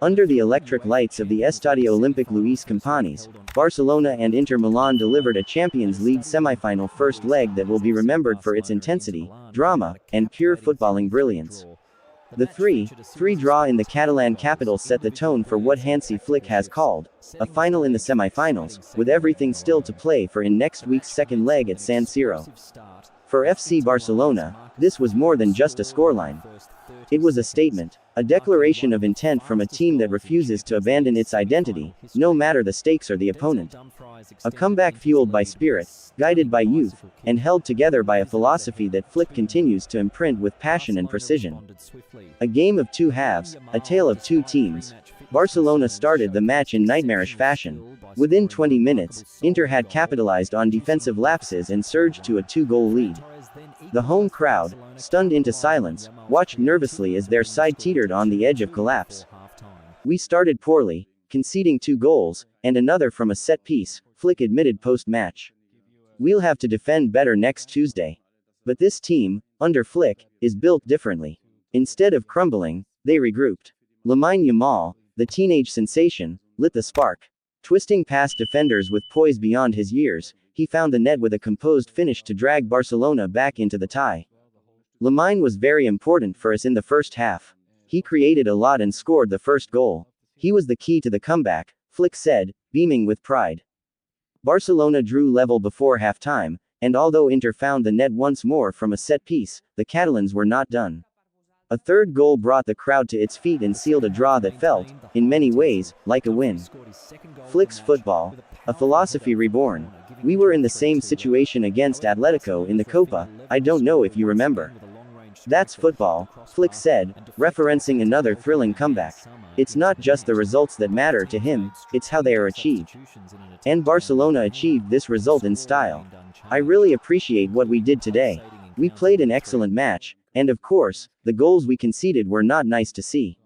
Under the electric lights of the Estadi Olímpic Lluís Companys, Barcelona and Inter Milan delivered a Champions League semi-final first leg that will be remembered for its intensity, drama, and pure footballing brilliance. The 3-3 draw in the Catalan capital set the tone for what Hansi Flick has called a final in the semi-finals, with everything still to play for in next week's second leg at San Siro. For FC Barcelona, this was more than just a scoreline. It was a statement, a declaration of intent from a team that refuses to abandon its identity, no matter the stakes or the opponent. A comeback fueled by spirit, guided by youth, and held together by a philosophy that Flick continues to imprint with passion and precision. A game of two halves, a tale of two teams. Barcelona started the match in nightmarish fashion. Within 20 minutes, Inter had capitalized on defensive lapses and surged to a 2-goal lead. The home crowd, stunned into silence, watched nervously as their side teetered on the edge of collapse. "We started poorly, conceding 2 goals, and another from a set piece," Flick admitted post-match. "We'll have to defend better next Tuesday. But this team, under Flick, is built differently." Instead of crumbling, they regrouped. Lamine Yamal, the teenage sensation, lit the spark. Twisting past defenders with poise beyond his years, he found the net with a composed finish to drag Barcelona back into the tie. Lamine was very important for us in the first half. He created a lot and scored the first goal. He was the key to the comeback, Flick said, beaming with pride. Barcelona drew level before halftime, and although Inter found the net once more from a set piece, the Catalans were not done. A third goal brought the crowd to its feet and sealed a draw that felt, in many ways, like a win. Flick's football, a philosophy reborn. "We were in the same situation against Atletico in the Copa, I don't know if you remember. That's football," Flick said, referencing another thrilling comeback. "It's not just the results that matter to him, it's how they are achieved. And Barcelona achieved this result in style. I really appreciate what we did today. We played an excellent match, and of course, the goals we conceded were not nice to see.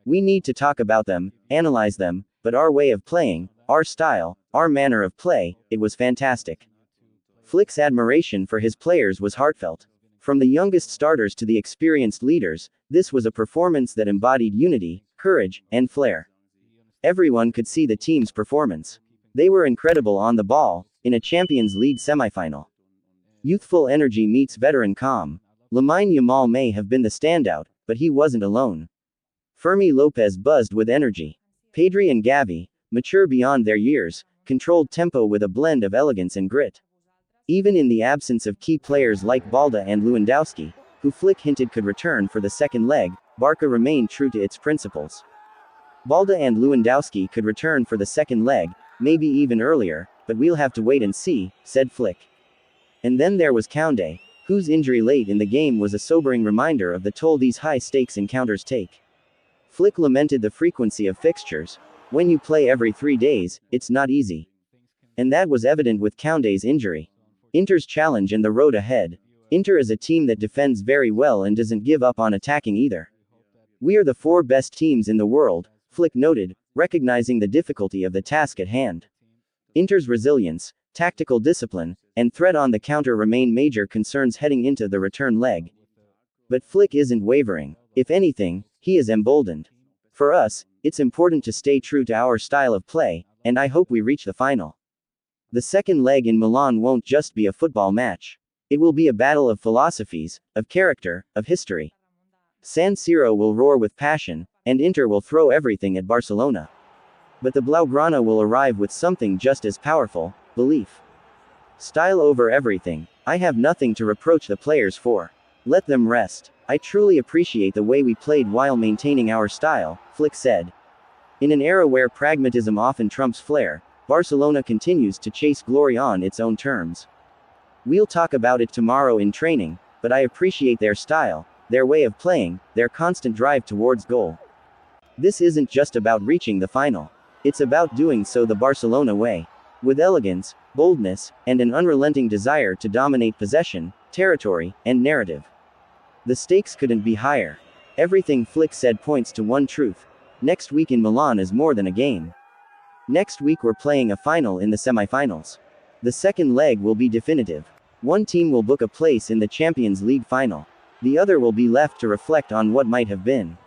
We need to talk about them, analyze them, but our way of playing, our style, our manner of play, it was fantastic." Flick's admiration for his players was heartfelt. From the youngest starters to the experienced leaders, this was a performance that embodied unity, courage, and flair. Everyone could see the team's performance. They were incredible on the ball, in a Champions League semifinal. Youthful energy meets veteran calm. Lamine Yamal may have been the standout, but he wasn't alone. Fermi Lopez buzzed with energy. Pedri and Gavi, mature beyond their years, controlled tempo with a blend of elegance and grit. Even in the absence of key players like Balda and Lewandowski, who Flick hinted could return for the second leg, Barca remained true to its principles. Balda and Lewandowski could return for the second leg, maybe even earlier, but we'll have to wait and see, said Flick. And then there was Koundé, whose injury late in the game was a sobering reminder of the toll these high-stakes encounters take. Flick lamented the frequency of fixtures. "When you play every 3 days, it's not easy." And that was evident with Koundé's injury. Inter's challenge and the road ahead. Inter is a team that defends very well and doesn't give up on attacking either. "We are the 4 best teams in the world," Flick noted, recognizing the difficulty of the task at hand. Inter's resilience, tactical discipline, and threat on the counter remain major concerns heading into the return leg. But Flick isn't wavering. If anything, he is emboldened. "For us, it's important to stay true to our style of play, and I hope we reach the final. The second leg in Milan won't just be a football match. It will be a battle of philosophies, of character, of history. San Siro will roar with passion, and Inter will throw everything at Barcelona. But the Blaugrana will arrive with something just as powerful, belief. Style over everything. I have nothing to reproach the players for. Let them rest. I truly appreciate the way we played while maintaining our style," Flick said. In an era where pragmatism often trumps flair, Barcelona continues to chase glory on its own terms. "We'll talk about it tomorrow in training, but I appreciate their style, their way of playing, their constant drive towards goal. This isn't just about reaching the final. It's about doing so the Barcelona way. With elegance, boldness, and an unrelenting desire to dominate possession, territory, and narrative. The stakes couldn't be higher." Everything Flick said points to one truth. Next week in Milan is more than a game. Next week we're playing a final in the semifinals. The second leg will be definitive. One team will book a place in the Champions League final. The other will be left to reflect on what might have been.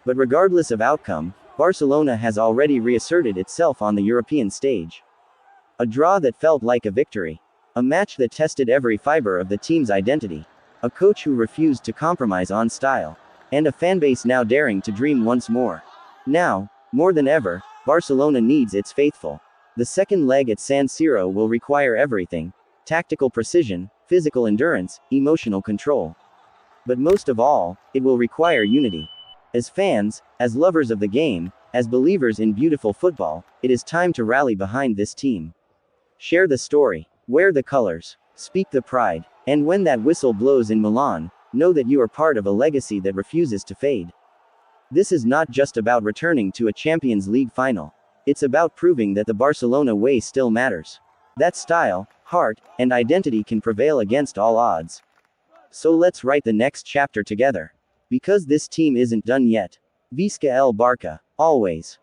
But regardless of outcome, Barcelona has already reasserted itself on the European stage. A draw that felt like a victory. A match that tested every fiber of the team's identity. A coach who refused to compromise on style. And a fanbase now daring to dream once more. Now, more than ever, Barcelona needs its faithful. The second leg at San Siro will require everything: tactical precision, physical endurance, emotional control. But most of all, it will require unity. As fans, as lovers of the game, as believers in beautiful football, it is time to rally behind this team. Share the story, wear the colors, speak the pride, and when that whistle blows in Milan, know that you are part of a legacy that refuses to fade. This is not just about returning to a Champions League final. It's about proving that the Barcelona way still matters. That style, heart, and identity can prevail against all odds. So let's write the next chapter together. Because this team isn't done yet. Visca el Barça, always.